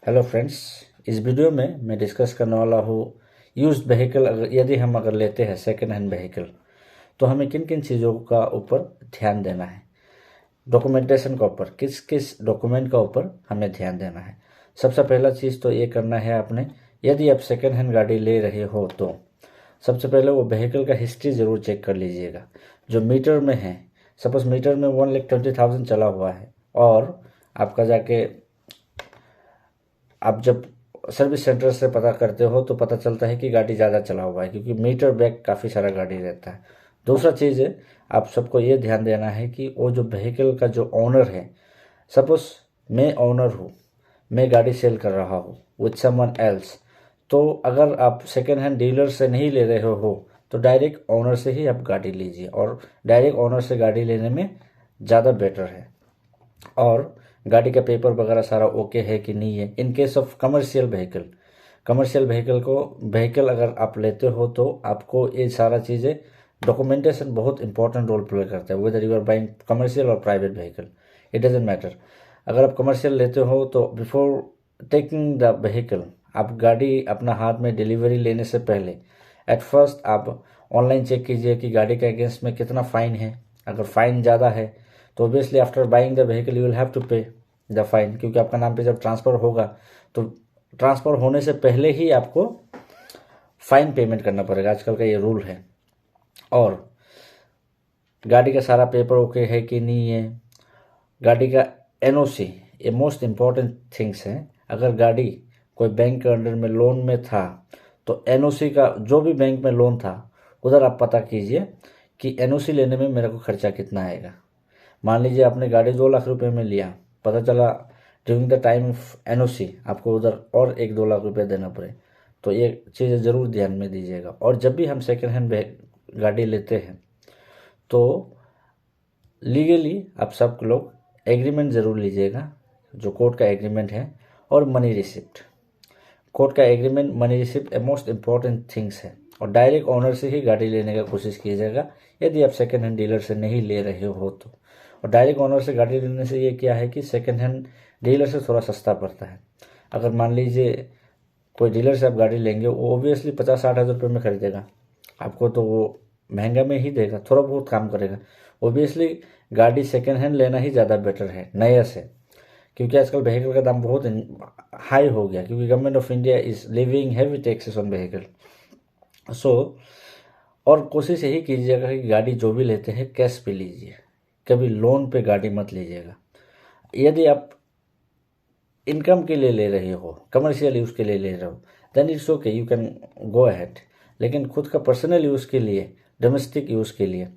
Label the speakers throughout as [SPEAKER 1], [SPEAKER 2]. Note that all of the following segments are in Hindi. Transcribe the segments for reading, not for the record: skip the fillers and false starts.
[SPEAKER 1] हेलो फ्रेंड्स, इस वीडियो में मैं डिस्कस करने वाला हूँ यूज्ड व्हीकल। यदि हम लेते हैं सेकेंड हैंड व्हीकल तो हमें किन किन चीज़ों का ऊपर ध्यान देना है। डॉक्यूमेंटेशन का ऊपर किस किस डॉक्यूमेंट का ऊपर हमें ध्यान देना है। सबसे पहला चीज़ तो ये करना है आपने, यदि आप सेकेंड हैंड गाड़ी ले रहे हो तो सबसे पहले वो व्हीकल का हिस्ट्री ज़रूर चेक कर लीजिएगा। जो मीटर में है, सपोज मीटर में 1,20,000 चला हुआ है और आपका जाके आप जब सर्विस सेंटर से पता करते हो तो पता चलता है कि गाड़ी ज़्यादा चला हुआ है, क्योंकि मीटर बैक काफ़ी सारा गाड़ी रहता है। दूसरा चीज़ है, आप सबको ये ध्यान देना है कि वो जो व्हीकल का जो ओनर है, सपोज मैं ओनर हूँ, मैं गाड़ी सेल कर रहा हूँ विथ समवन एल्स, तो अगर आप सेकेंड हैंड डीलर से नहीं ले रहे हो तो डायरेक्ट ओनर से ही आप गाड़ी लीजिए, और डायरेक्ट ओनर से गाड़ी लेने में ज़्यादा बेटर है। और गाड़ी का पेपर वगैरह सारा ओके है कि नहीं है। In case of commercial vehicle अगर आप लेते हो तो आपको ये सारा चीज़ें, डॉक्यूमेंटेशन बहुत इंपॉर्टेंट रोल प्ले करता है। Whether you are buying commercial और private vehicle, it doesn't matter. अगर आप कमर्शियल लेते हो तो बिफोर टेकिंग द व्हीकल, आप गाड़ी अपना हाथ में डिलीवरी लेने से पहले एट फर्स्ट आप ऑनलाइन चेक कीजिए कि गाड़ी के अगेंस्ट में कितना फ़ाइन है। अगर फ़ाइन ज़्यादा है तो obviously after buying the vehicle you will have to pay the fine, क्योंकि आपका नाम पे जब ट्रांसफ़र होगा तो ट्रांसफ़र होने से पहले ही आपको फ़ाइन पेमेंट करना पड़ेगा। आजकल का ये रूल है। और गाड़ी का सारा पेपर ओके है कि नहीं है, गाड़ी का एनओसी, ये मोस्ट इम्पॉर्टेंट थिंग्स हैं। अगर गाड़ी कोई बैंक के अंडर में लोन में था तो एनओसी का, जो भी बैंक में लोन था उधर आप पता कीजिए कि एनओसी लेने में मेरे को खर्चा कितना आएगा। मान लीजिए आपने गाड़ी 2 लाख रुपए में लिया, पता चला during the time of NOC आपको उधर और 1-2 लाख रुपए देना पड़े, तो ये चीज़ें ज़रूर ध्यान में दीजिएगा। और जब भी हम सेकेंड हैंड गाड़ी लेते हैं तो लीगली आप सब लोग एग्रीमेंट ज़रूर लीजिएगा, जो कोर्ट का एग्रीमेंट है, और मनी रिसिप्ट। कोर्ट का agreement, money receipt most important things है। और डायरेक्ट ओनर से ही गाड़ी लेने का कोशिश कीजिएगा यदि आप सेकेंड हैंड डीलर से नहीं ले रहे हो तो। और डायरेक्ट ओनर से गाड़ी लेने से ये क्या है कि सेकेंड हैंड डीलर से थोड़ा सस्ता पड़ता है। अगर मान लीजिए कोई डीलर से आप गाड़ी लेंगे, वो ओबियसली 50-60 हज़ार रुपये में खरीदेगा आपको, तो वो महंगा में ही देगा, थोड़ा बहुत काम करेगा। ओबियसली गाड़ी सेकेंड हैंड लेना ही ज़्यादा बेटर है नए से, क्योंकि आजकल व्हीकल का दाम बहुत हाई हो गया, क्योंकि government of India is living heavy taxes on vehicle. So और कोशिश यही कीजिएगा कि गाड़ी जो भी लेते हैं कैश पे लीजिए, कभी लोन पे गाड़ी मत लीजिएगा। यदि आप इनकम के लिए ले रहे हो, कमर्शियल यूज़ के लिए ले रहे हो, then it's okay, you can go ahead. लेकिन खुद का पर्सनल यूज़ के लिए, डोमेस्टिक यूज़ के लिए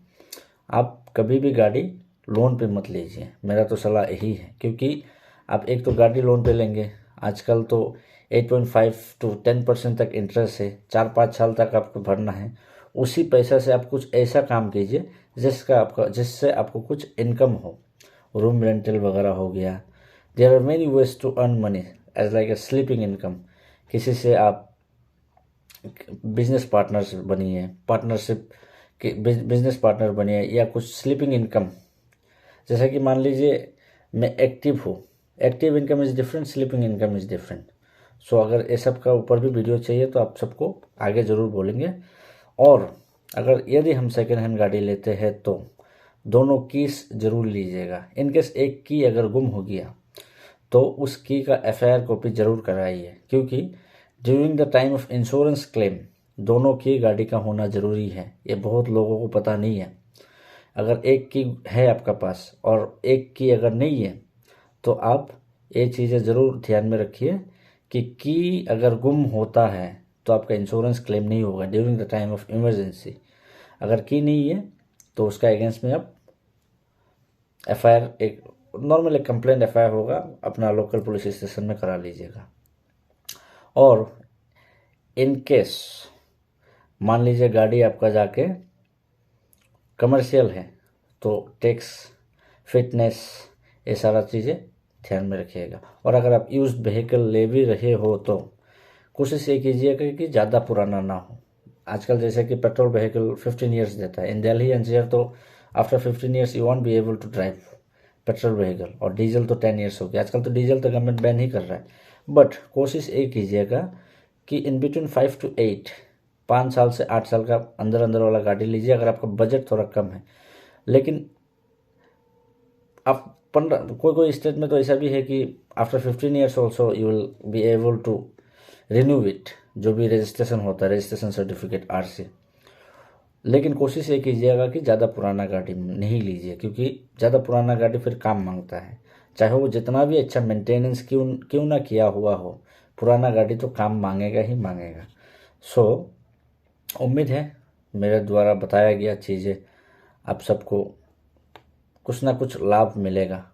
[SPEAKER 1] आप कभी भी गाड़ी लोन पे मत लीजिए। मेरा तो सलाह यही है, क्योंकि आप एक तो गाड़ी लोन पे लेंगे, आजकल तो 8.5 to 10% तक इंटरेस्ट है, 4-5 साल तक आपको भरना है। उसी पैसा से आप कुछ ऐसा काम कीजिए जिससे आपको कुछ इनकम हो। रूम रेंटल वगैरह हो गया। There are many ways to earn money as like a sleeping income. किसी से आप बिजनेस पार्टनर बनिए, पार्टनरशिप के बिजनेस पार्टनर बनिए, या कुछ स्लीपिंग इनकम। जैसा कि मान लीजिए मैं एक्टिव हूँ, active income is different, sleeping income is different. So अगर ये सब का ऊपर भी वीडियो चाहिए तो आप सबको आगे ज़रूर बोलेंगे। और अगर यदि हम सेकेंड हैंड गाड़ी लेते हैं तो दोनों कीस ज़रूर लीजिएगा। इनकेस एक की अगर गुम हो गया तो उस की का एफआईआर कॉपी ज़रूर कराइए, क्योंकि during the time of insurance claim दोनों की गाड़ी का होना ज़रूरी है। ये बहुत लोगों को पता नहीं है। अगर एक की है आपका पास और एक की अगर नहीं है तो आप ये चीज़ें ज़रूर ध्यान में रखिए कि अगर गुम होता है तो आपका इंश्योरेंस क्लेम नहीं होगा during the time of emergency. अगर की नहीं है तो उसका अगेंस्ट में आप एफआईआर, एक नॉर्मल एक कंप्लेंट एफआईआर होगा, अपना लोकल पुलिस स्टेशन में करा लीजिएगा। और इन केस मान लीजिए गाड़ी आपका जाके कमर्शियल है तो टैक्स, फिटनेस, ये सारा चीज़ें ध्यान में रखिएगा। और अगर आप यूज्ड व्हीकल ले भी रहे हो तो कोशिश ये कीजिएगा कि ज़्यादा पुराना ना हो। आजकल जैसे कि पेट्रोल व्हीकल 15 ईयर्स देता है इन दिल्ली एनसीआर, तो after 15 years you won't be able to drive petrol vehicle. और डीजल तो 10 ईयर्स हो गया। आजकल तो डीजल तो गवर्नमेंट बैन ही कर रहा है, बट कोशिश ये कीजिएगा कि इन बिटवीन 5 to 8, 5 साल से 8 साल का अंदर अंदर वाला गाड़ी लीजिए अगर आपका बजट थोड़ा कम है। लेकिन आप 15 कोई कोई स्टेट में तो ऐसा भी है कि after 15 years also you will be able to renew it, जो भी रजिस्ट्रेशन होता है, रजिस्ट्रेशन सर्टिफिकेट, RC। लेकिन कोशिश ये कीजिएगा कि ज़्यादा पुराना गाड़ी नहीं लीजिए, क्योंकि ज़्यादा पुराना गाड़ी फिर काम मांगता है, चाहे वो जितना भी अच्छा मेंटेनेंस क्यों क्यों ना किया हुआ हो, पुराना गाड़ी तो काम मांगेगा ही मांगेगा। सो उम्मीद है मेरे द्वारा बताया गया चीज़ें आप सबको कुछ ना कुछ लाभ मिलेगा।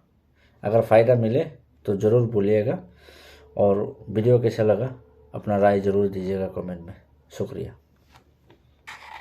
[SPEAKER 1] अगर फ़ायदा मिले तो ज़रूर बोलिएगा, और वीडियो कैसा लगा अपना राय ज़रूर दीजिएगा कमेंट में। शुक्रिया।